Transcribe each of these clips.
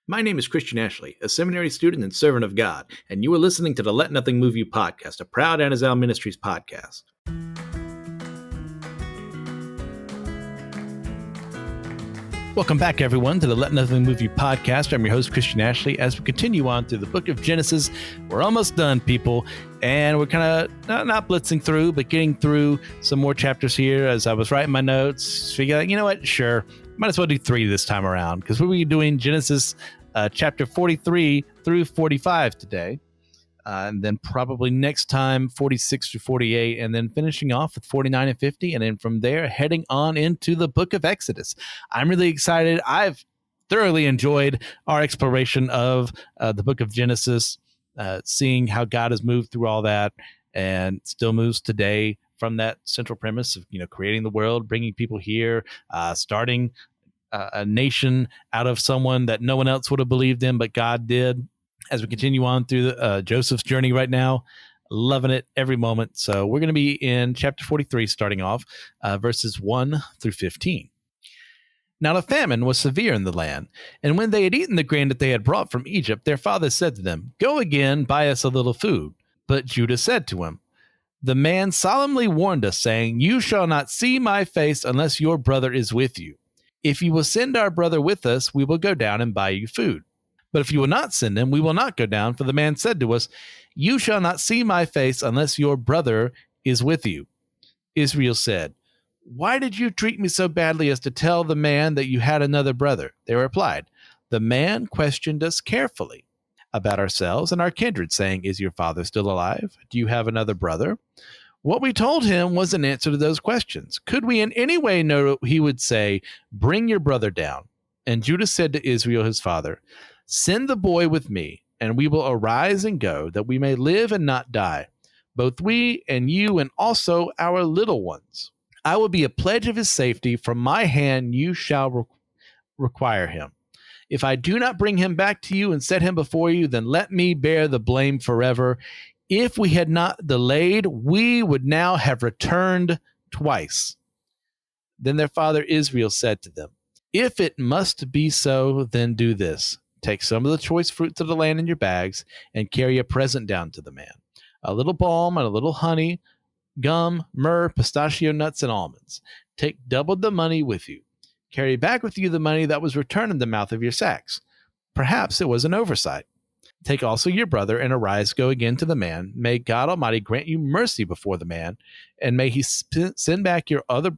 My name is Christian Ashley, a seminary student and servant of God, and you are listening to the Let Nothing Move You podcast, a proud Anazal Ministries podcast. Welcome back, everyone, to the Let Nothing Move You podcast. I'm your host, Christian Ashley. As we continue on through the book of Genesis, we're almost done, people, and we're kind of not blitzing through, but getting through some more chapters here. As I was writing my notes, figured, you know what, sure, might as well do 3 this time around, because we'll be doing Genesis chapter 43 through 45 today, and then probably next time 46 to 48, and then finishing off with 49 and 50, and then from there heading on into the book of Exodus. I'm really excited. I've thoroughly enjoyed our exploration of the book of Genesis, seeing how God has moved through all that and still moves today from that central premise of, creating the world, bringing people here, starting a nation out of someone that no one else would have believed in, but God did. As we continue on through Joseph's journey right now, loving it every moment. So we're going to be in chapter 43, starting off verses 1 through 15. Now the famine was severe in the land, and when they had eaten the grain that they had brought from Egypt, their father said to them, "Go again, buy us a little food." But Judah said to him, "The man solemnly warned us, saying, 'You shall not see my face unless your brother is with you. If you will send our brother with us, we will go down and buy you food. But if you will not send him, we will not go down. For the man said to us, you shall not see my face unless your brother is with you.' Israel said, 'Why did you treat me so badly as to tell the man that you had another brother?' They replied, 'The man questioned us carefully about ourselves and our kindred, saying, is your father still alive? Do you have another brother?' What we told him was an answer to those questions. Could we in any way know he would say, 'Bring your brother down'? And Judah said to Israel his father, 'Send the boy with me, and we will arise and go, that we may live and not die, both we and you and also our little ones. I will be a pledge of his safety. From my hand you shall require him. If I do not bring him back to you and set him before you, then let me bear the blame forever. If we had not delayed, we would now have returned twice.' Then their father Israel said to them, 'If it must be so, then do this. Take some of the choice fruits of the land in your bags and carry a present down to the man, a little balm and a little honey, gum, myrrh, pistachio nuts, and almonds. Take double the money with you. Carry back with you the money that was returned in the mouth of your sacks. Perhaps it was an oversight. Take also your brother and arise, go again to the man. May God Almighty grant you mercy before the man, and may he send back your other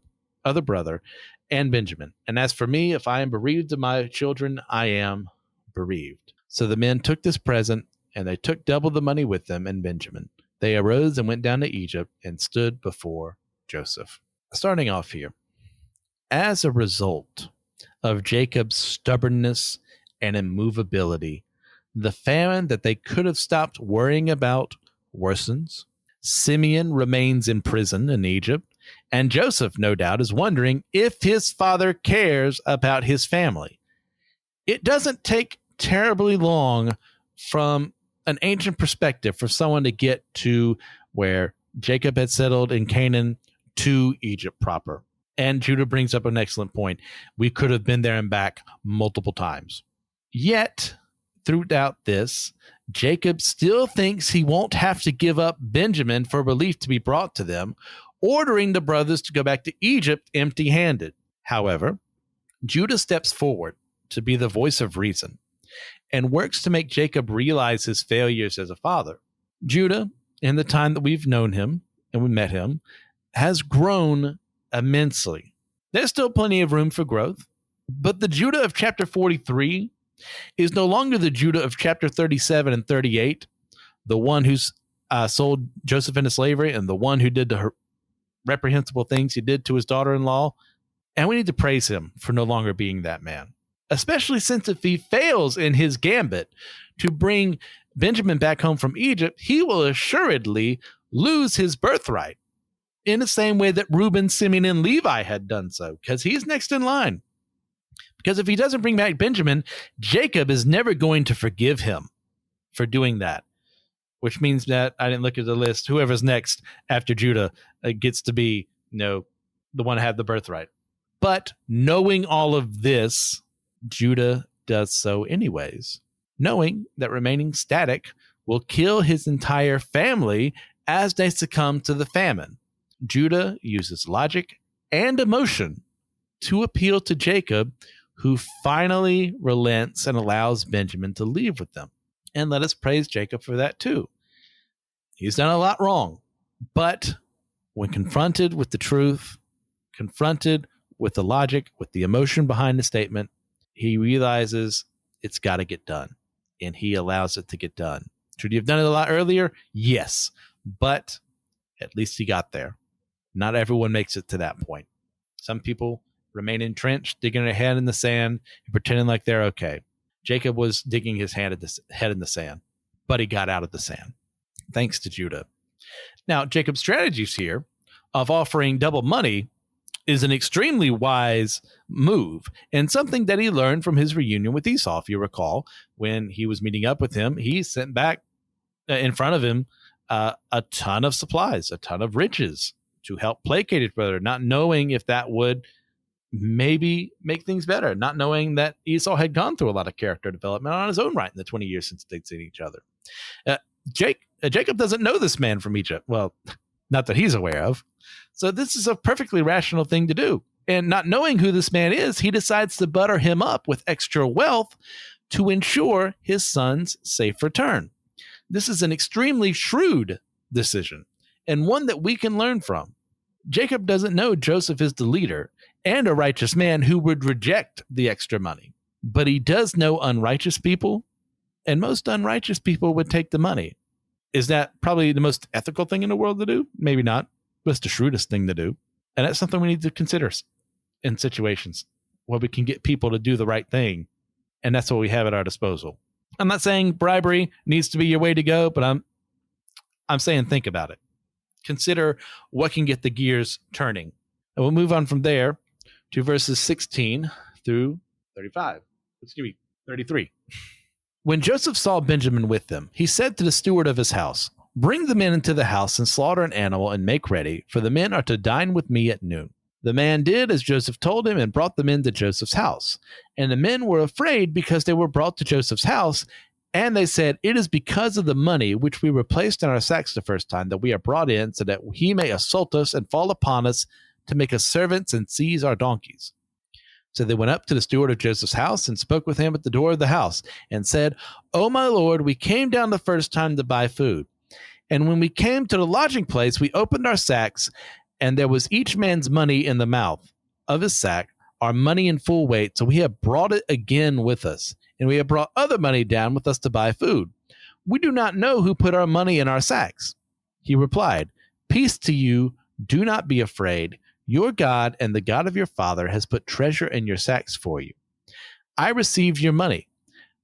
brother and Benjamin. And as for me, if I am bereaved of my children, I am bereaved.' So the men took this present, and they took double the money with them and Benjamin. They arose and went down to Egypt and stood before Joseph." Starting off here, as a result of Jacob's stubbornness and immovability, the famine that they could have stopped worrying about worsens. Simeon remains in prison in Egypt, and Joseph, no doubt, is wondering if his father cares about his family. It doesn't take terribly long from an ancient perspective for someone to get to where Jacob had settled in Canaan to Egypt proper. And Judah brings up an excellent point. We could have been there and back multiple times. Yet, throughout this, Jacob still thinks he won't have to give up Benjamin for relief to be brought to them, ordering the brothers to go back to Egypt empty-handed. However, Judah steps forward to be the voice of reason and works to make Jacob realize his failures as a father. Judah, in the time that we've known him and we met him, has grown immensely. There's still plenty of room for growth, but the Judah of chapter 43 is no longer the Judah of chapter 37 and 38, the one who's sold Joseph into slavery and the one who did the reprehensible things he did to his daughter-in-law. And we need to praise him for no longer being that man, especially since if he fails in his gambit to bring Benjamin back home from Egypt, he will assuredly lose his birthright in the same way that Reuben, Simeon, and Levi had done so, because he's next in line. Because if he doesn't bring back Benjamin, Jacob is never going to forgive him for doing that, which means that I didn't look at the list. Whoever's next after Judah gets to be, the one who had the birthright. But knowing all of this, Judah does so anyways, knowing that remaining static will kill his entire family as they succumb to the famine. Judah uses logic and emotion to appeal to Jacob, who finally relents and allows Benjamin to leave with them. And let us praise Jacob for that too. He's done a lot wrong, but when confronted with the truth, confronted with the logic, with the emotion behind the statement, he realizes it's got to get done, and he allows it to get done. Should he have done it a lot earlier? Yes, but at least he got there. Not everyone makes it to that point. Some people remain entrenched, digging their head in the sand and pretending like they're okay. Jacob was digging his head in the sand, but he got out of the sand, thanks to Judah. Now, Jacob's strategies here of offering double money is an extremely wise move, and something that he learned from his reunion with Esau. If you recall, when he was meeting up with him, he sent back in front of him a ton of supplies, a ton of riches to help placate his brother, not knowing if that would maybe make things better, not knowing that Esau had gone through a lot of character development on his own right in the 20 years since they'd seen each other. Jacob doesn't know this man from Egypt. Well, not that he's aware of. So this is a perfectly rational thing to do. And not knowing who this man is, he decides to butter him up with extra wealth to ensure his son's safe return. This is an extremely shrewd decision, and one that we can learn from. Jacob doesn't know Joseph is the leader and a righteous man who would reject the extra money, but he does know unrighteous people, and most unrighteous people would take the money. Is that probably the most ethical thing in the world to do? Maybe not, but it's the shrewdest thing to do. And that's something we need to consider in situations where we can get people to do the right thing, and that's what we have at our disposal. I'm not saying bribery needs to be your way to go, but I'm saying think about it. Consider what can get the gears turning. And we'll move on from there to verses 16 through 33. When Joseph saw Benjamin with them, he said to the steward of his house, "Bring the men into the house and slaughter an animal and make ready, for the men are to dine with me at noon." The man did as Joseph told him and brought the men to Joseph's house. And the men were afraid because they were brought to Joseph's house. And they said, "It is because of the money which we replaced in our sacks the first time that we are brought in, so that he may assault us and fall upon us to make us servants and seize our donkeys." So they went up to the steward of Joseph's house and spoke with him at the door of the house and said, "O my lord, we came down the first time to buy food. And when we came to the lodging place, we opened our sacks, and there was each man's money in the mouth of his sack, our money in full weight. So we have brought it again with us, and we have brought other money down with us to buy food. We do not know who put our money in our sacks." He replied, "Peace to you. Do not be afraid. Your God and the God of your father has put treasure in your sacks for you. I received your money."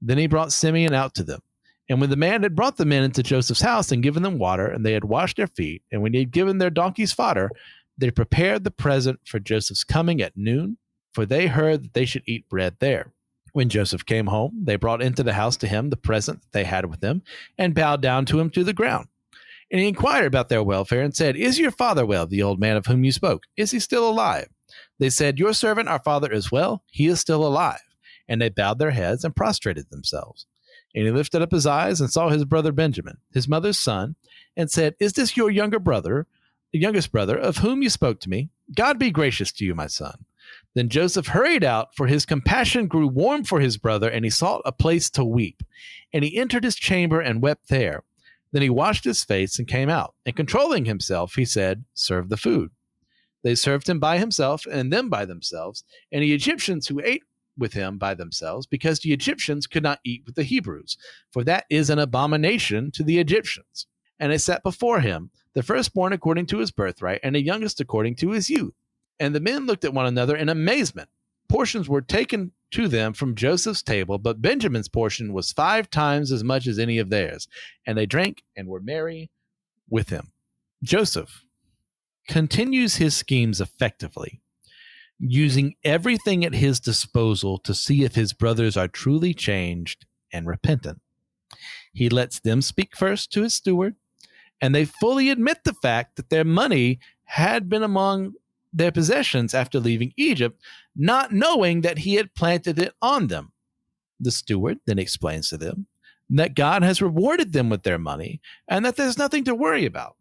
Then he brought Simeon out to them. And when the man had brought the men into Joseph's house and given them water, and they had washed their feet, and when he had given their donkeys fodder, they prepared the present for Joseph's coming at noon, for they heard that they should eat bread there. When Joseph came home, they brought into the house to him the present that they had with them, and bowed down to him to the ground. And he inquired about their welfare and said, "Is your father well, the old man of whom you spoke? Is he still alive?" They said, "Your servant, our father, is well. He is still alive." And they bowed their heads and prostrated themselves. And he lifted up his eyes and saw his brother Benjamin, his mother's son, and said, "Is this your younger brother, the youngest brother, of whom you spoke to me? God be gracious to you, my son." Then Joseph hurried out, for his compassion grew warm for his brother, and he sought a place to weep. And he entered his chamber and wept there. Then he washed his face and came out. And controlling himself, he said, "Serve the food." They served him by himself, and them by themselves, and the Egyptians who ate with him by themselves, because the Egyptians could not eat with the Hebrews, for that is an abomination to the Egyptians. And they sat before him, the firstborn according to his birthright, and the youngest according to his youth. And the men looked at one another in amazement. Portions were taken to them from Joseph's table, but Benjamin's portion was 5 times as much as any of theirs. And they drank and were merry with him. Joseph continues his schemes effectively, using everything at his disposal to see if his brothers are truly changed and repentant. He lets them speak first to his steward, and they fully admit the fact that their money had been among their possessions after leaving Egypt, not knowing that he had planted it on them. The steward then explains to them that God has rewarded them with their money and that there's nothing to worry about.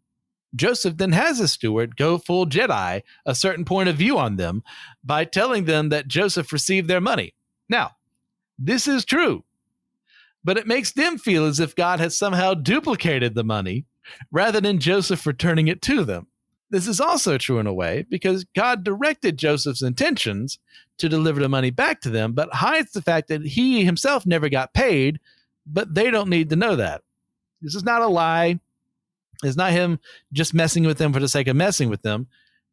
Joseph then has the steward go full Jedi a certain point of view on them by telling them that Joseph received their money. Now, this is true, but it makes them feel as if God has somehow duplicated the money rather than Joseph returning it to them. This is also true in a way because God directed Joseph's intentions to deliver the money back to them, but hides the fact that he himself never got paid, but they don't need to know that. This is not a lie. It's not him just messing with them for the sake of messing with them.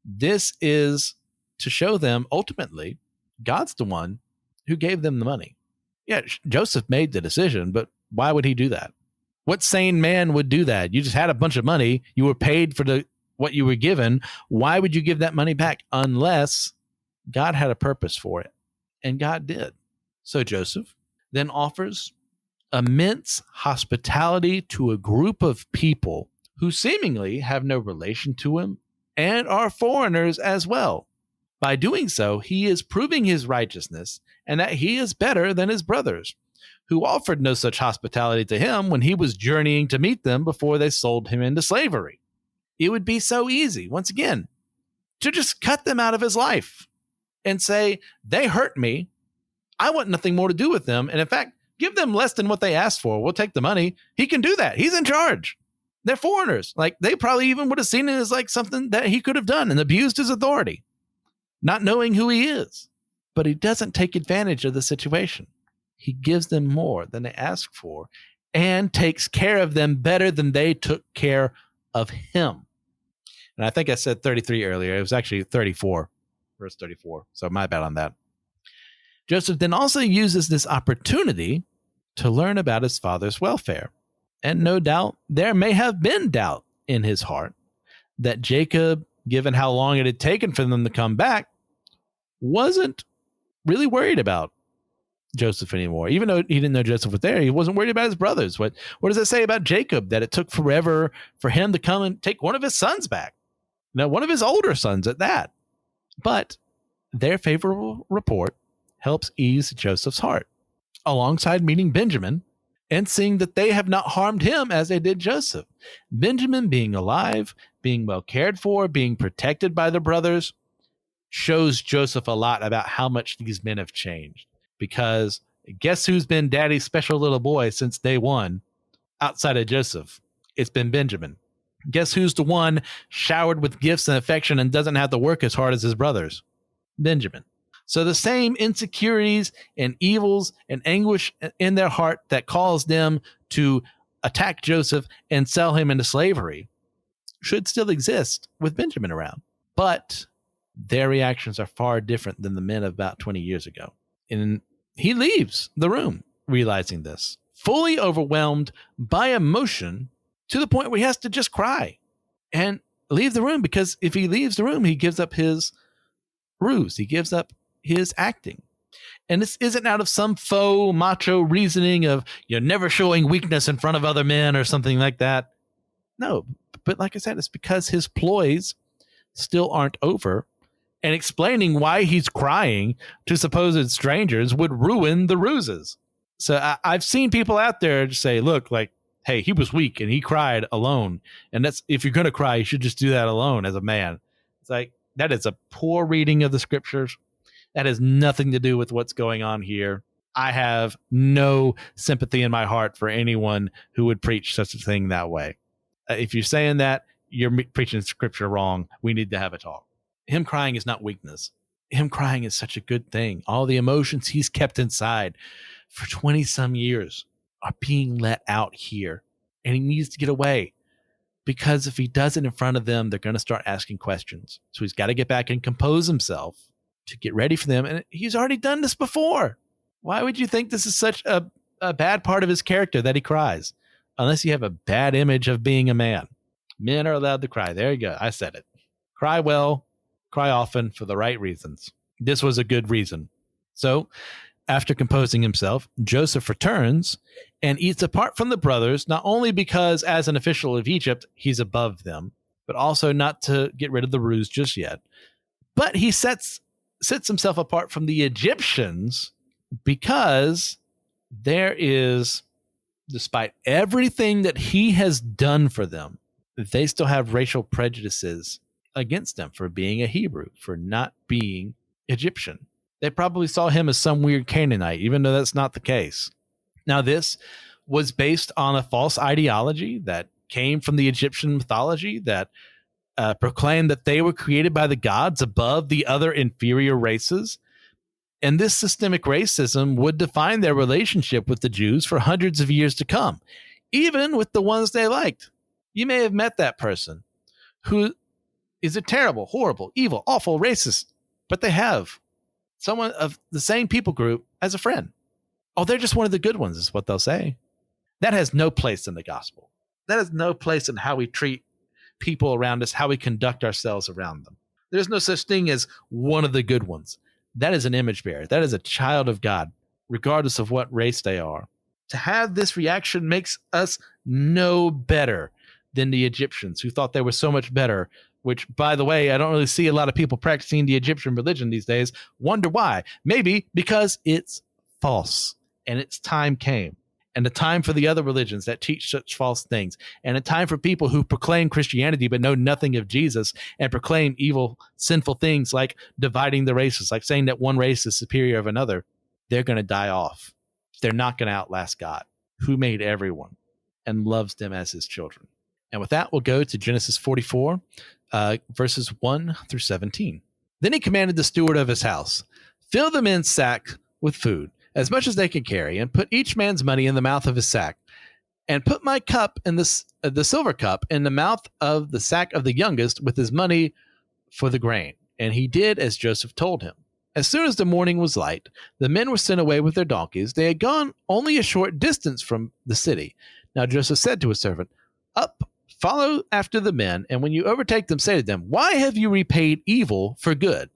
This is to show them, ultimately, God's the one who gave them the money. Yeah, Joseph made the decision, but why would he do that? What sane man would do that? You just had a bunch of money. You were paid for what you were given. Why would you give that money back unless God had a purpose for it? And God did. So Joseph then offers immense hospitality to a group of people who seemingly have no relation to him and are foreigners as well. By doing so, he is proving his righteousness and that he is better than his brothers, who offered no such hospitality to him when he was journeying to meet them before they sold him into slavery. It would be so easy, once again, to just cut them out of his life and say, they hurt me. I want nothing more to do with them. And in fact, give them less than what they asked for. We'll take the money. He can do that. He's in charge. They're foreigners. Like, they probably even would have seen it as like something that he could have done and abused his authority, not knowing who he is. But he doesn't take advantage of the situation. He gives them more than they ask for and takes care of them better than they took care of him. And I think I said 33 earlier. It was actually 34, verse 34. So my bad on that. Joseph then also uses this opportunity to learn about his father's welfare. And no doubt there may have been doubt in his heart that Jacob, given how long it had taken for them to come back, wasn't really worried about Joseph anymore. Even though he didn't know Joseph was there, he wasn't worried about his brothers. What does it say about Jacob? That it took forever for him to come and take one of his sons back. One of his older sons at that. But their favorable report helps ease Joseph's heart, alongside meeting Benjamin and seeing that they have not harmed him as they did Joseph. Benjamin being alive, being well cared for, being protected by the brothers, shows Joseph a lot about how much these men have changed. Because guess who's been daddy's special little boy since day one outside of Joseph? It's been Benjamin. Guess who's the one showered with gifts and affection and doesn't have to work as hard as his brothers? Benjamin. So the same insecurities and evils and anguish in their heart that caused them to attack Joseph and sell him into slavery should still exist with Benjamin around. But their reactions are far different than the men of about 20 years ago. And he leaves the room, realizing this, fully overwhelmed by emotion to the point where he has to just cry and leave the room, because if he leaves the room, he gives up his ruse. He gives up his acting. And this isn't out of some faux macho reasoning of, never showing weakness in front of other men or something like that. No, but like I said, it's because his ploys still aren't over, and explaining why he's crying to supposed strangers would ruin the ruses. So I've seen people out there just say, look, like, hey, he was weak and he cried alone. And that's, if you're going to cry, you should just do that alone as a man. It's like, that is a poor reading of the scriptures. That has nothing to do with what's going on here. I have no sympathy in my heart for anyone who would preach such a thing that way. If you're saying that, you're preaching scripture wrong. We need to have a talk. Him crying is not weakness. Him crying is such a good thing. All the emotions he's kept inside for 20 some years are being let out here, and he needs to get away, because if he does it in front of them, they're going to start asking questions. So he's got to get back and compose himself to get ready for them. And he's already done this before. Why would you think this is such a bad part of his character that he cries? Unless you have a bad image of being a man. Men are allowed to cry. There you go. I said it. Cry well, cry often for the right reasons. This was a good reason. So after composing himself, Joseph returns and eats apart from the brothers, not only because as an official of Egypt, he's above them, but also not to get rid of the ruse just yet. But he sits himself apart from the Egyptians because there is, despite everything that he has done for them, they still have racial prejudices against him for being a Hebrew, for not being Egyptian. They probably saw him as some weird Canaanite, even though that's not the case. Now, this was based on a false ideology that came from the Egyptian mythology that proclaimed that they were created by the gods above the other inferior races. And this systemic racism would define their relationship with the Jews for hundreds of years to come, even with the ones they liked. You may have met that person who is a terrible, horrible, evil, awful racist, but they have someone of the same people group as a friend. Oh, they're just one of the good ones, is what they'll say. That has no place in the gospel. That has no place in how we treat people around us, how we conduct ourselves around them. There's no such thing as one of the good ones. That is an image bearer. That is a child of God, regardless of what race they are. To have this reaction makes us no better than the Egyptians, who thought they were so much better, which, by the way, I don't really see a lot of people practicing the Egyptian religion these days. Wonder why? Maybe because it's false, and its time came. And a time for the other religions that teach such false things, and a time for people who proclaim Christianity but know nothing of Jesus and proclaim evil, sinful things like dividing the races, like saying that one race is superior of another. They're going to die off. They're not going to outlast God, who made everyone and loves them as his children. And with that, we'll go to Genesis 44, verses 1 through 17. Then he commanded the steward of his house, fill the men's sack with food, as much as they could carry, and put each man's money in the mouth of his sack, and put my cup in the silver cup in the mouth of the sack of the youngest with his money for the grain. And he did as Joseph told him. As soon as the morning was light, the men were sent away with their donkeys. They had gone only a short distance from the city. Now Joseph said to his servant, up, follow after the men, and when you overtake them, say to them, why have you repaid evil for good?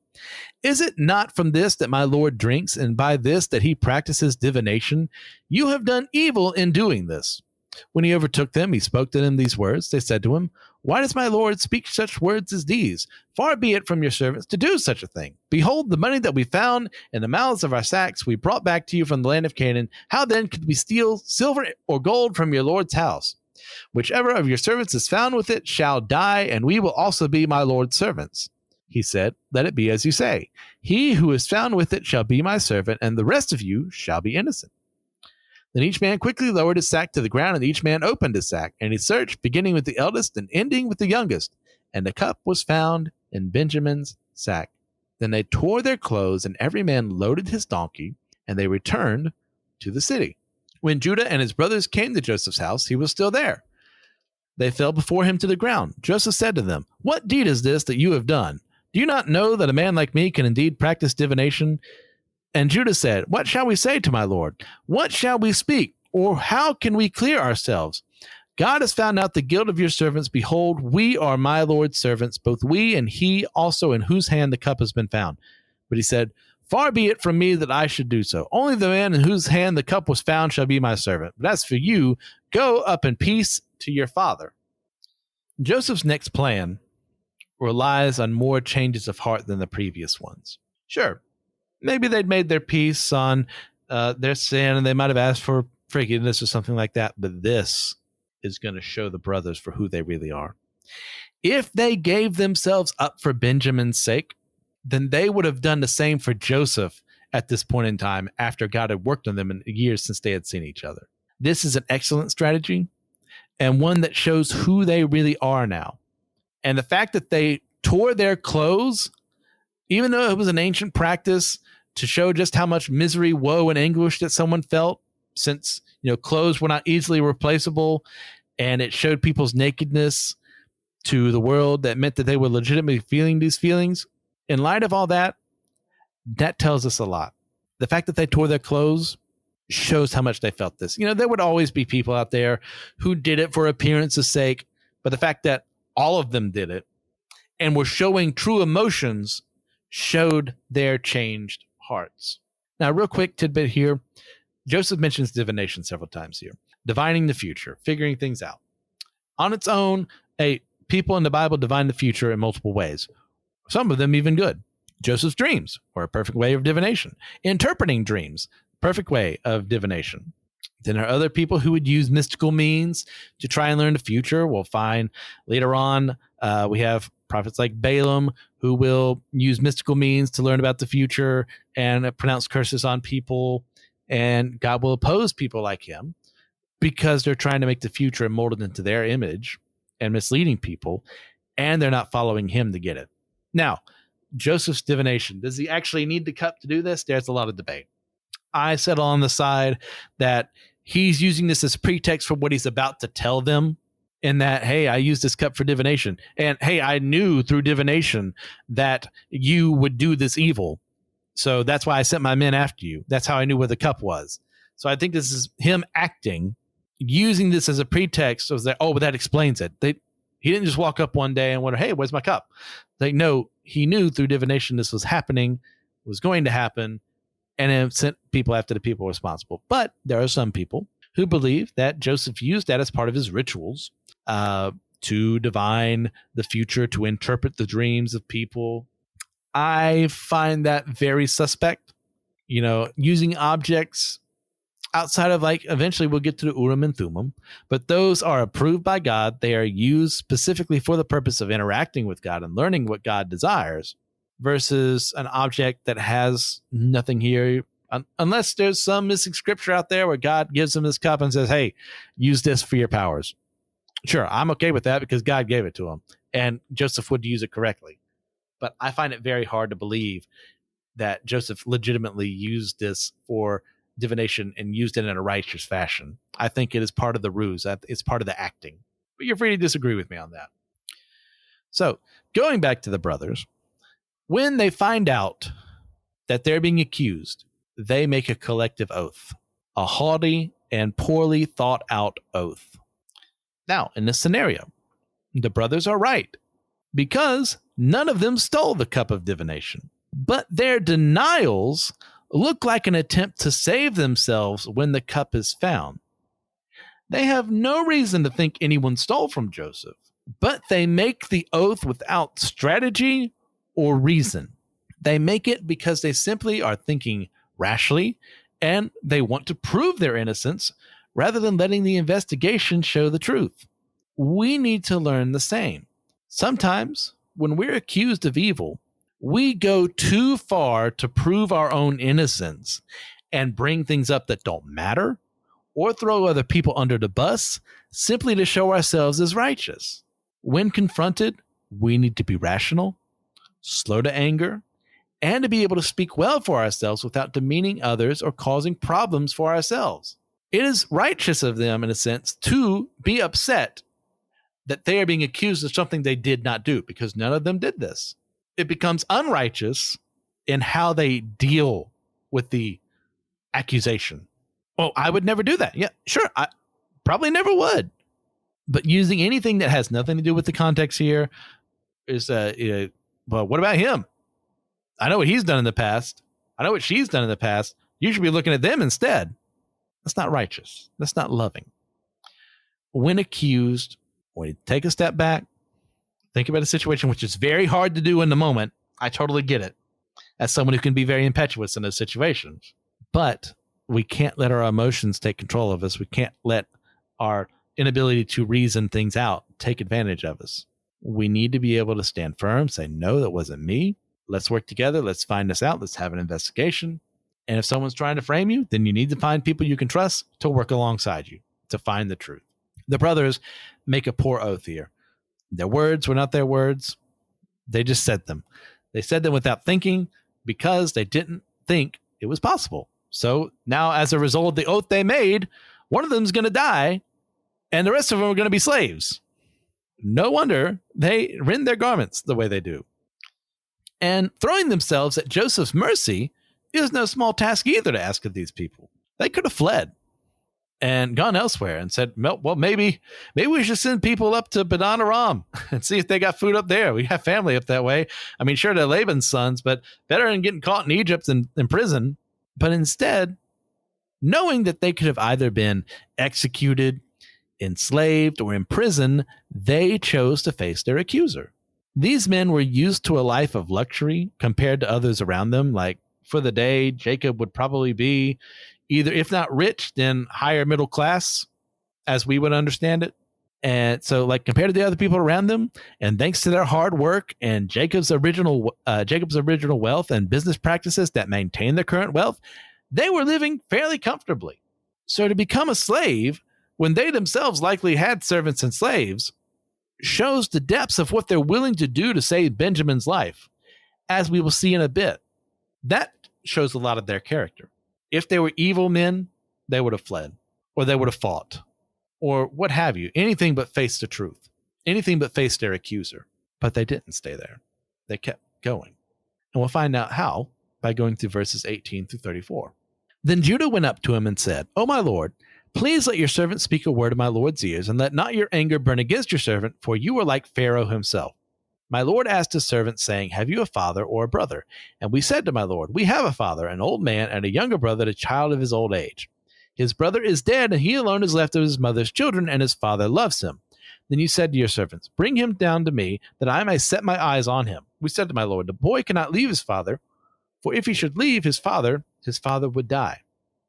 Is it not from this that my Lord drinks, and by this that he practices divination? You have done evil in doing this. When he overtook them, he spoke to them these words. They said to him, why does my Lord speak such words as these? Far be it from your servants to do such a thing. Behold, the money that we found in the mouths of our sacks we brought back to you from the land of Canaan. How then could we steal silver or gold from your Lord's house? Whichever of your servants is found with it shall die, and we will also be my Lord's servants. He said, let it be as you say. He who is found with it shall be my servant, and the rest of you shall be innocent. Then each man quickly lowered his sack to the ground, and each man opened his sack. And he searched, beginning with the eldest and ending with the youngest. And the cup was found in Benjamin's sack. Then they tore their clothes, and every man loaded his donkey, and they returned to the city. When Judah and his brothers came to Joseph's house, he was still there. They fell before him to the ground. Joseph said to them, what deed is this that you have done? Do you not know that a man like me can indeed practice divination? And Judah said, what shall we say to my Lord? What shall we speak? Or how can we clear ourselves? God has found out the guilt of your servants. Behold, we are my Lord's servants, both we and he also in whose hand the cup has been found. But he said, far be it from me that I should do so. Only the man in whose hand the cup was found shall be my servant. But as for you, go up in peace to your father. Joseph's next plan relies on more changes of heart than the previous ones. Sure, maybe they'd made their peace on their sin, and they might have asked for forgiveness or something like that, but this is going to show the brothers for who they really are. If they gave themselves up for Benjamin's sake, then they would have done the same for Joseph at this point in time after God had worked on them in years since they had seen each other. This is an excellent strategy and one that shows who they really are now. And the fact that they tore their clothes, even though it was an ancient practice to show just how much misery, woe, and anguish that someone felt, since clothes were not easily replaceable, and it showed people's nakedness to the world, that meant that they were legitimately feeling these feelings. In light of all that, that tells us a lot. The fact that they tore their clothes shows how much they felt this. There would always be people out there who did it for appearance's sake, but the fact that all of them did it and were showing true emotions showed their changed hearts. Now, real quick tidbit here. Joseph mentions divination several times here. Divining the future, figuring things out. On its own, people in the Bible divine the future in multiple ways. Some of them even good. Joseph's dreams were a perfect way of divination. Interpreting dreams. perfect way of divination. Then there are other people who would use mystical means to try and learn the future. We'll find later on, we have prophets like Balaam who will use mystical means to learn about the future and pronounce curses on people. And God will oppose people like him because they're trying to make the future molded into their image and misleading people, and they're not following him to get it. Now, Joseph's divination, does he actually need the cup to do this? There's a lot of debate. I settle on the side that he's using this as pretext for what he's about to tell them, in that, hey, I used this cup for divination. And hey, I knew through divination that you would do this evil. So that's why I sent my men after you. That's how I knew where the cup was. So I think this is him acting, using this as a pretext. So that, oh, but that explains it. He didn't just walk up one day and wonder, hey, where's my cup? Like, no, he knew through divination this was happening, was going to happen, and it sent people after the people responsible. But there are some people who believe that Joseph used that as part of his rituals to divine the future, to interpret the dreams of people. I find that very suspect. Using objects outside of, like, eventually we'll get to the Urim and Thummim, but those are approved by God. They are used specifically for the purpose of interacting with God and learning what God desires, versus an object that has nothing here, unless there's some missing scripture out there where God gives him this cup and says, hey, use this for your powers. Sure, I'm okay with that because God gave it to him, and Joseph would use it correctly. But I find it very hard to believe that Joseph legitimately used this for divination and used it in a righteous fashion. I think it is part of the ruse. It's part of the acting. But you're free to disagree with me on that. So, going back to the brothers, when they find out that they're being accused, they make a collective oath, a haughty and poorly thought out oath. Now, in this scenario, the brothers are right, because none of them stole the cup of divination. But their denials look like an attempt to save themselves when the cup is found. They have no reason to think anyone stole from Joseph, but they make the oath without strategy or reason. They make it because they simply are thinking rashly, and they want to prove their innocence rather than letting the investigation show the truth. We need to learn the same. Sometimes, when we're accused of evil, we go too far to prove our own innocence and bring things up that don't matter, or throw other people under the bus simply to show ourselves as righteous. When confronted, we need to be rational, slow to anger, and to be able to speak well for ourselves without demeaning others or causing problems for ourselves. It is righteous of them, in a sense, to be upset that they are being accused of something they did not do, because none of them did this. It becomes unrighteous in how they deal with the accusation. Oh, I would never do that. Yeah, sure. I probably never would. But using anything that has nothing to do with the context here is, well, what about him? I know what he's done in the past. I know what she's done in the past. You should be looking at them instead. That's not righteous. That's not loving. When accused, when you take a step back, think about a situation, which is very hard to do in the moment. I totally get it, as someone who can be very impetuous in those situations. But we can't let our emotions take control of us. We can't let our inability to reason things out take advantage of us. We need to be able to stand firm, say, no, that wasn't me. Let's work together. Let's find this out. Let's have an investigation. And if someone's trying to frame you, then you need to find people you can trust to work alongside you to find the truth. The brothers make a poor oath here. Their words were not their words. They just said them. They said them without thinking, because they didn't think it was possible. So now, as a result of the oath they made, one of them is going to die, and the rest of them are going to be slaves. No wonder they rend their garments the way they do. And throwing themselves at Joseph's mercy is no small task either to ask of these people. They could have fled and gone elsewhere and said, well, maybe we should send people up to Padan Aram and see if they got food up there. We have family up that way. I mean, sure, they're Laban's sons, but better than getting caught in Egypt and in prison. But instead, knowing that they could have either been executed, enslaved, or imprisoned, they chose to face their accuser. These men were used to a life of luxury compared to others around them, like for the day, Jacob would probably be either, if not rich, then higher middle class, as we would understand it. And so, like, compared to the other people around them, and thanks to their hard work and Jacob's original wealth and business practices that maintain their current wealth, they were living fairly comfortably. So to become a slave, when they themselves likely had servants and slaves, shows the depths of what they're willing to do to save Benjamin's life, as we will see in a bit. That shows a lot of their character. If they were evil men, they would have fled, or they would have fought, or what have you, anything but face the truth, anything but face their accuser. But they didn't stay there. They kept going. And we'll find out how by going through verses 18 through 34. Then Judah went up to him and said, "O my lord, please let your servant speak a word in my lord's ears, and let not your anger burn against your servant, for you are like Pharaoh himself. My lord asked his servant, saying, Have you a father or a brother? And we said to my lord, We have a father, an old man, and a younger brother, the child of his old age. His brother is dead, and he alone is left of his mother's children, and his father loves him. Then you said to your servants, Bring him down to me, that I may set my eyes on him. We said to my lord, The boy cannot leave his father, for if he should leave his father would die.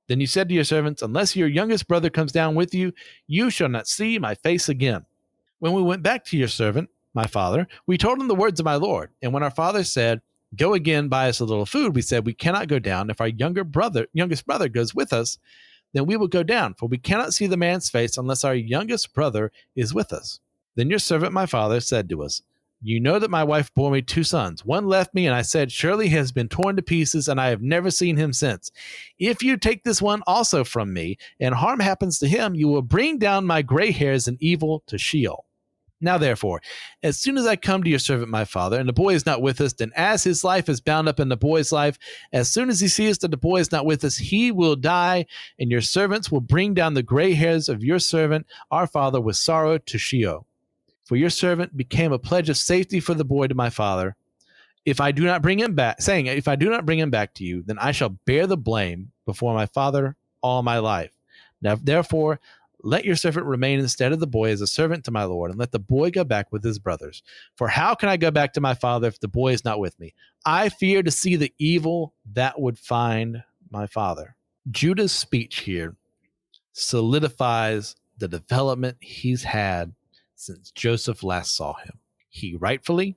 Then you said to your servants, Unless your youngest brother comes down with you, you shall not see my face again. When we went back to your servant, my father, we told him the words of my lord. And when our father said, Go again, buy us a little food, we said, We cannot go down. If our youngest brother goes with us, then we will go down, for we cannot see the man's face unless our youngest brother is with us. Then your servant, my father, said to us, You know that my wife bore me 2 sons. One left me, and I said, Surely he has been torn to pieces, and I have never seen him since. If you take this one also from me, and harm happens to him, you will bring down my gray hairs in evil to Sheol. Now therefore, as soon as I come to your servant my father, and the boy is not with us, then as his life is bound up in the boy's life, as soon as he sees that the boy is not with us, he will die, and your servants will bring down the gray hairs of your servant, our father, with sorrow to Sheol. For your servant became a pledge of safety for the boy to my father. If I do not bring him back, saying, If I do not bring him back to you, then I shall bear the blame before my father all my life. Now therefore, let your servant remain instead of the boy as a servant to my lord, and let the boy go back with his brothers. For how can I go back to my father if the boy is not with me? I fear to see the evil that would find my father." Judah's speech here solidifies the development he's had since Joseph last saw him. He rightfully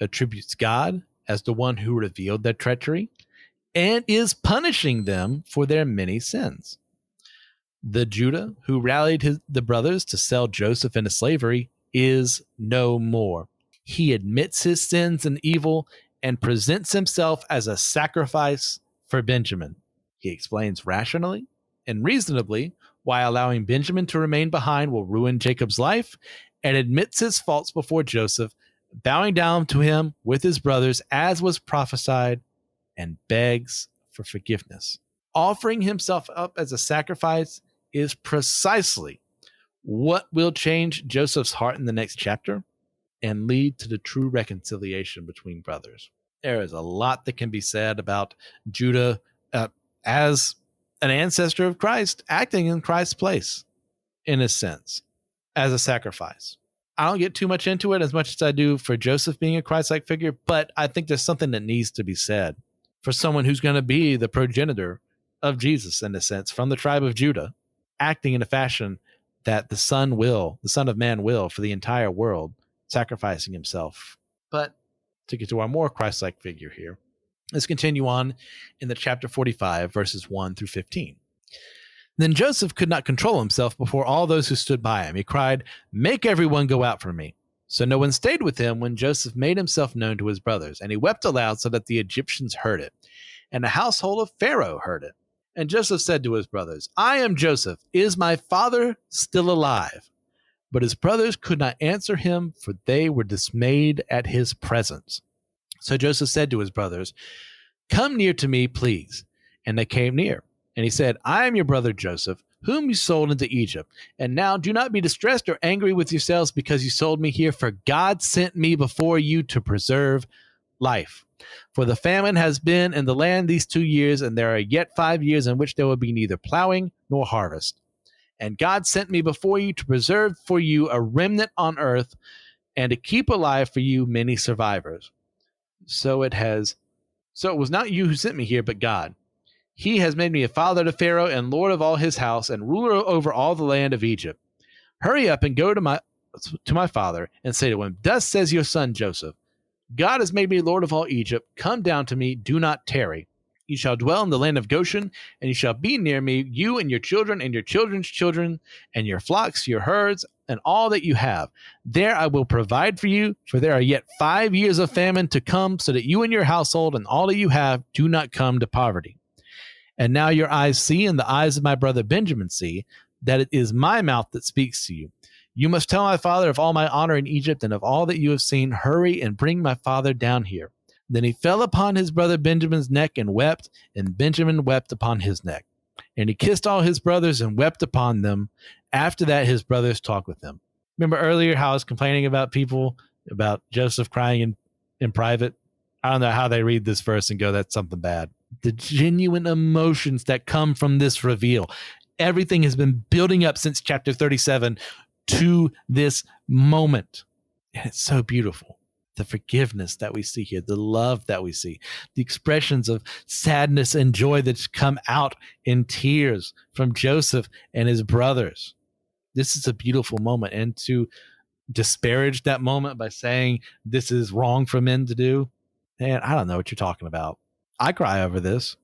attributes God as the one who revealed their treachery and is punishing them for their many sins. The Judah who rallied the brothers to sell Joseph into slavery is no more. He admits his sins and evil and presents himself as a sacrifice for Benjamin. He explains rationally and reasonably why allowing Benjamin to remain behind will ruin Jacob's life, and admits his faults before Joseph, bowing down to him with his brothers as was prophesied, and begs for forgiveness. Offering himself up as a sacrifice is precisely what will change Joseph's heart in the next chapter and lead to the true reconciliation between brothers. There is a lot that can be said about Judah as an ancestor of Christ, acting in Christ's place, in a sense, as a sacrifice. I don't get too much into it as much as I do for Joseph being a Christ-like figure, but I think there's something that needs to be said for someone who's going to be the progenitor of Jesus, in a sense, from the tribe of Judah, acting in a fashion that the Son of Man will, for the entire world, sacrificing himself. But to get to our more Christ-like figure here, let's continue on in the chapter 45, verses 1 through 15. Then Joseph could not control himself before all those who stood by him. He cried, Make everyone go out from me. So no one stayed with him when Joseph made himself known to his brothers, and he wept aloud so that the Egyptians heard it, and the household of Pharaoh heard it. And Joseph said to his brothers, I am Joseph. Is my father still alive? But his brothers could not answer him, for they were dismayed at his presence. So Joseph said to his brothers, Come near to me, please. And they came near. And he said, I am your brother Joseph, whom you sold into Egypt. And now do not be distressed or angry with yourselves because you sold me here, for God sent me before you to preserve life. For the famine has been in the land these 2 years, and there are yet 5 years in which there will be neither plowing nor harvest. And God sent me before you to preserve for you a remnant on earth, and to keep alive for you many survivors. So it has So it was not you who sent me here, but God. He has made me a father to Pharaoh and lord of all his house and ruler over all the land of Egypt. Hurry up and go to my father and say to him, thus says your son Joseph, God has made me lord of all Egypt. Come down to me, do not tarry. You shall dwell in the land of Goshen, and you shall be near me, you and your children's children, and your flocks, your herds, and all that you have. There I will provide for you, for there are yet 5 years of famine to come, so that you and your household and all that you have do not come to poverty. And now your eyes see, and the eyes of my brother Benjamin see, that it is my mouth that speaks to you. You must tell my father of all my honor in Egypt and of all that you have seen. Hurry and bring my father down here. Then he fell upon his brother Benjamin's neck and wept, and Benjamin wept upon his neck. And he kissed all his brothers and wept upon them. After that, his brothers talked with him. Remember earlier how I was complaining about people, about Joseph crying in private? I don't know how they read this verse and go, that's something bad. The genuine emotions that come from this reveal. Everything has been building up since chapter 37 to this moment. And it's so beautiful. The forgiveness that we see here, the love that we see, the expressions of sadness and joy that come out in tears from Joseph and his brothers. This is a beautiful moment. And to disparage that moment by saying this is wrong for men to do, man, I don't know what you're talking about. I cry over this.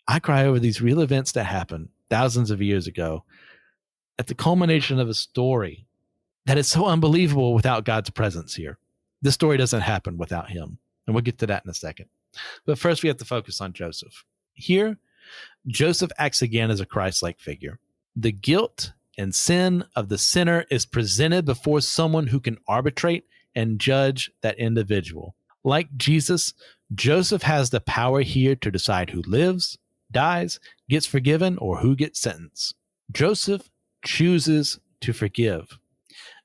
I cry over these real events that happened thousands of years ago at the culmination of a story that is so unbelievable without God's presence here. This story doesn't happen without him. And we'll get to that in a second. But first, we have to focus on Joseph. Here, Joseph acts again as a Christ-like figure. The guilt and sin of the sinner is presented before someone who can arbitrate and judge that individual. Like Jesus, Joseph has the power here to decide who lives, dies, gets forgiven, or who gets sentenced. Joseph chooses to forgive,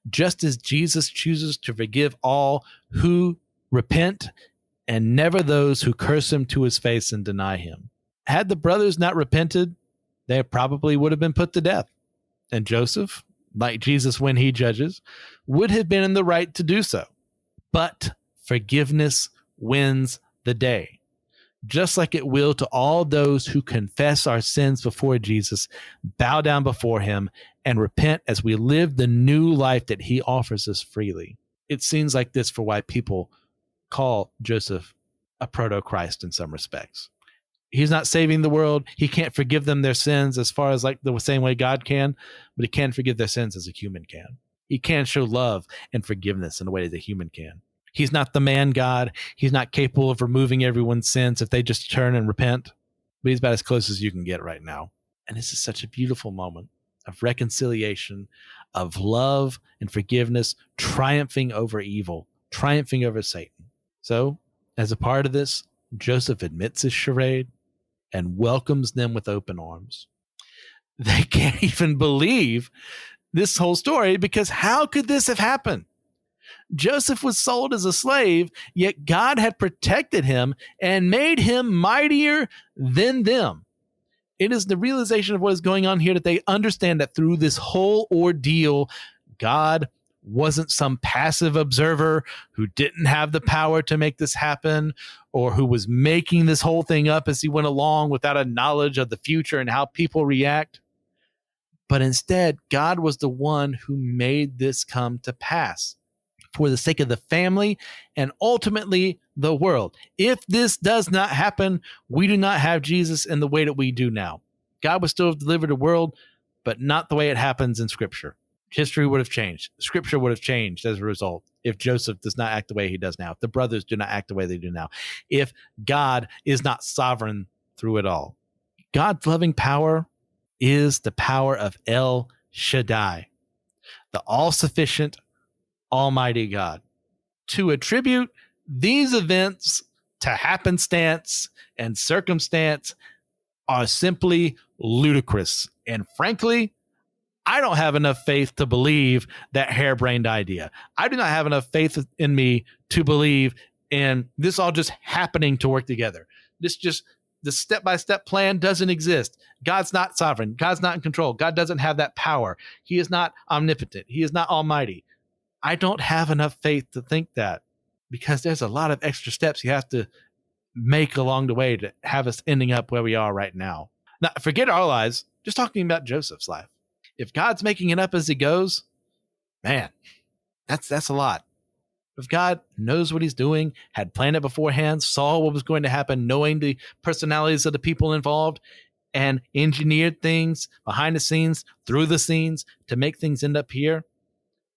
just as Jesus chooses to forgive all who repent and never those who curse him to his face and deny him. Had the brothers not repented, they probably would have been put to death. And Joseph, like Jesus when he judges, would have been in the right to do so. But forgiveness wins the day, just like it will to all those who confess our sins before Jesus, bow down before him, and repent as we live the new life that he offers us freely. It seems like this for why people call Joseph a proto-Christ in some respects. He's not saving the world. He can't forgive them their sins as far as like the same way God can, but he can forgive their sins as a human can. He can show love and forgiveness in a way that a human can. He's not the man God. He's not capable of removing everyone's sins if they just turn and repent, but he's about as close as you can get right now. And this is such a beautiful moment of reconciliation, of love and forgiveness, triumphing over evil, triumphing over Satan. So, as a part of this, Joseph admits his charade and welcomes them with open arms. They can't even believe this whole story because how could this have happened? Joseph was sold as a slave, yet God had protected him and made him mightier than them. It is the realization of what is going on here that they understand that through this whole ordeal, God wasn't some passive observer who didn't have the power to make this happen or who was making this whole thing up as he went along without a knowledge of the future and how people react. But instead, God was the one who made this come to pass for the sake of the family and ultimately the world. If this does not happen, we do not have Jesus in the way that we do now. God would still have delivered the world, but not the way it happens in Scripture. History would have changed. Scripture would have changed as a result if Joseph does not act the way he does now, if the brothers do not act the way they do now, if God is not sovereign through it all. God's loving power is the power of El Shaddai, the all-sufficient, almighty God. To attribute these events to happenstance and circumstance are simply ludicrous. And frankly, I don't have enough faith to believe that harebrained idea. I do not have enough faith in me to believe in this all just happening to work together. The step-by-step plan doesn't exist. God's not sovereign. God's not in control. God doesn't have that power. He is not omnipotent. He is not almighty. I don't have enough faith to think that because there's a lot of extra steps you have to make along the way to have us ending up where we are right now. Now, forget our lives, just talking about Joseph's life. If God's making it up as he goes, man, that's a lot. If God knows what he's doing, had planned it beforehand, saw what was going to happen, knowing the personalities of the people involved, and engineered things behind the scenes, through the scenes, to make things end up here,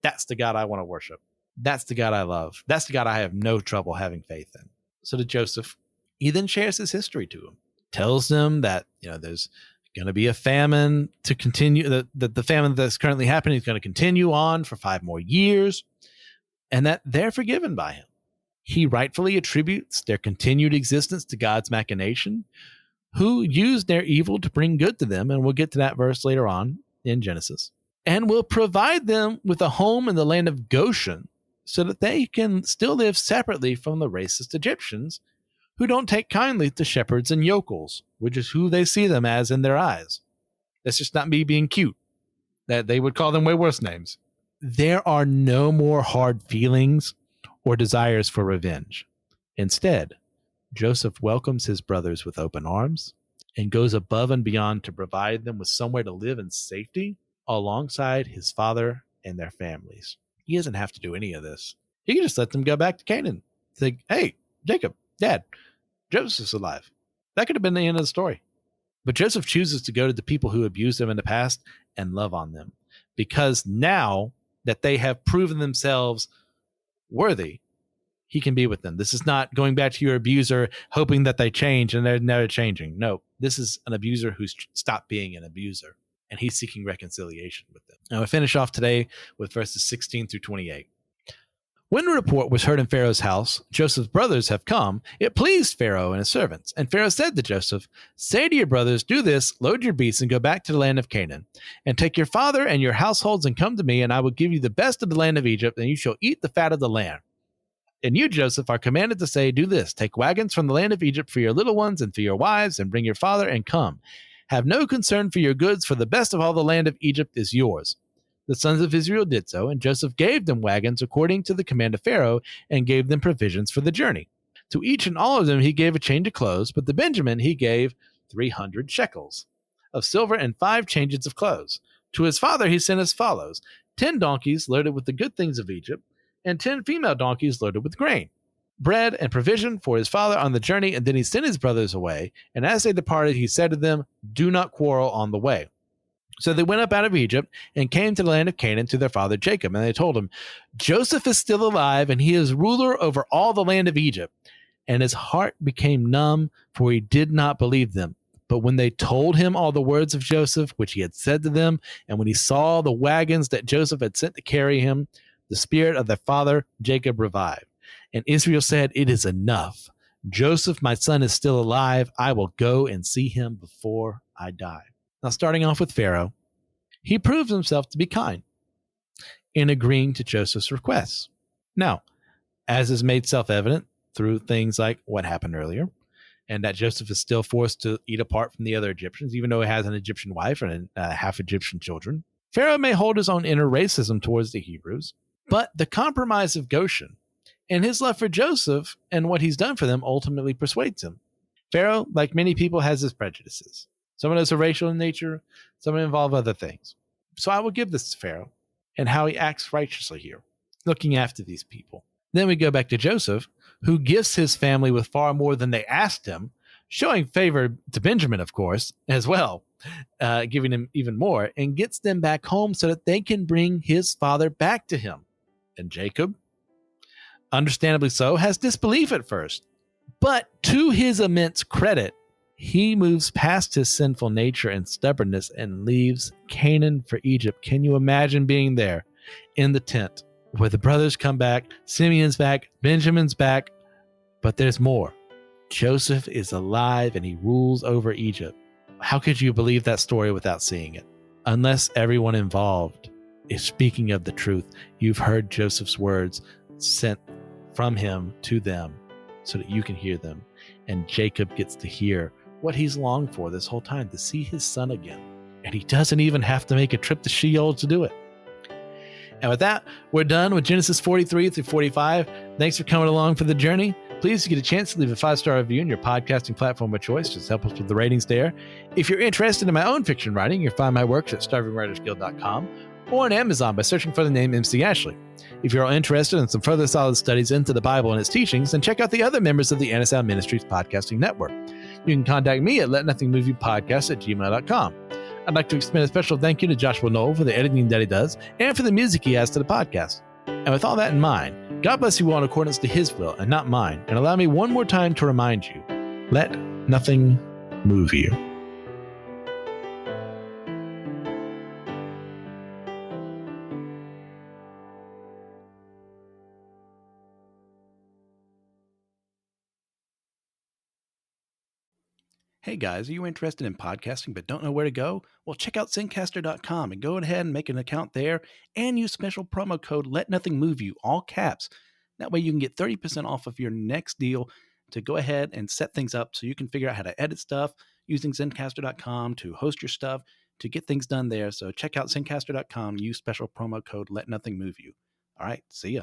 that's the God I want to worship. That's the God I love. That's the God I have no trouble having faith in. So to Joseph, he then shares his history to him, tells them that, there's going to be a famine to continue, that the famine that's currently happening is going to continue on for 5 more years, and that they're forgiven by him. He rightfully attributes their continued existence to God's machination, who used their evil to bring good to them, and we'll get to that verse later on in Genesis, and will provide them with a home in the land of Goshen so that they can still live separately from the racist Egyptians who don't take kindly to shepherds and yokels, which is who they see them as in their eyes. That's just not me being cute. That they would call them way worse names. There are no more hard feelings or desires for revenge. Instead, Joseph welcomes his brothers with open arms and goes above and beyond to provide them with somewhere to live in safety alongside his father and their families. He doesn't have to do any of this. He can just let them go back to Canaan. Think, hey, Jacob, Dad, Joseph's alive. That could have been the end of the story. But Joseph chooses to go to the people who abused him in the past and love on them, because now that they have proven themselves worthy, he can be with them. This is not going back to your abuser, hoping that they change and they're never changing. No, this is an abuser who's stopped being an abuser, and he's seeking reconciliation with them. Now, we finish off today with verses 16 through 28. When the report was heard in Pharaoh's house, Joseph's brothers have come, it pleased Pharaoh and his servants. And Pharaoh said to Joseph, say to your brothers, do this, load your beasts and go back to the land of Canaan. And take your father and your households and come to me, and I will give you the best of the land of Egypt, and you shall eat the fat of the land. And you, Joseph, are commanded to say, do this, take wagons from the land of Egypt for your little ones and for your wives, and bring your father and come. Have no concern for your goods, for the best of all the land of Egypt is yours. The sons of Israel did so, and Joseph gave them wagons according to the command of Pharaoh, and gave them provisions for the journey. To each and all of them he gave a change of clothes, but to Benjamin he gave 300 shekels of silver and 5 changes of clothes. To his father he sent as follows: 10 donkeys loaded with the good things of Egypt, and 10 female donkeys loaded with grain, bread and provision for his father on the journey. And then he sent his brothers away, and as they departed he said to them, do not quarrel on the way. So they went up out of Egypt and came to the land of Canaan to their father Jacob. And they told him, Joseph is still alive, and he is ruler over all the land of Egypt. And his heart became numb, for he did not believe them. But when they told him all the words of Joseph, which he had said to them, and when he saw the wagons that Joseph had sent to carry him, the spirit of their father Jacob revived. And Israel said, it is enough. Joseph, my son, is still alive. I will go and see him before I die. Now, starting off with Pharaoh, he proves himself to be kind in agreeing to Joseph's requests. Now, as is made self-evident through things like what happened earlier, and that Joseph is still forced to eat apart from the other Egyptians, even though he has an Egyptian wife and half Egyptian children, Pharaoh may hold his own inner racism towards the Hebrews, but the compromise of Goshen and his love for Joseph and what he's done for them ultimately persuades him. Pharaoh, like many people, has his prejudices. Some of those are racial in nature, some involve other things. So I will give this to Pharaoh and how he acts righteously here, looking after these people. Then we go back to Joseph, who gifts his family with far more than they asked him, showing favor to Benjamin, of course, as well, giving him even more, and gets them back home so that they can bring his father back to him. And Jacob, understandably so, has disbelief at first. But to his immense credit, he moves past his sinful nature and stubbornness and leaves Canaan for Egypt. Can you imagine being there in the tent where the brothers come back, Simeon's back, Benjamin's back, but there's more. Joseph is alive and he rules over Egypt. How could you believe that story without seeing it? Unless everyone involved is speaking of the truth. You've heard Joseph's words sent from him to them so that you can hear them. And Jacob gets to hear what he's longed for this whole time, to see his son again. And he doesn't even have to make a trip to Sheol to do it. And with that, we're done with Genesis 43 through 45. Thanks for coming along for the journey. Please get a chance to leave a 5-star review on your podcasting platform of choice. Just help us with the ratings there. If you're interested in my own fiction writing, you can find my works at starvingwritersguild.com or on Amazon by searching for the name MC Ashley. If you're interested in some further solid studies into the Bible and its teachings, then check out the other members of the Anasound Ministries podcasting network. You can contact me at letnothingmoviepodcast@gmail.com. I'd like to extend a special thank you to Joshua Knoll for the editing that he does and for the music he adds to the podcast. And with all that in mind, God bless you all in accordance to his will and not mine. And allow me one more time to remind you, let nothing move you. Hey guys, are you interested in podcasting but don't know where to go? Well, check out Zencaster.com and go ahead and make an account there and use special promo code Let Nothing Move You, all caps. That way you can get 30% off of your next deal to go ahead and set things up so you can figure out how to edit stuff using Zencaster.com to host your stuff, to get things done there. So check out Zencaster.com, use special promo code Let Nothing Move You. All right, see ya.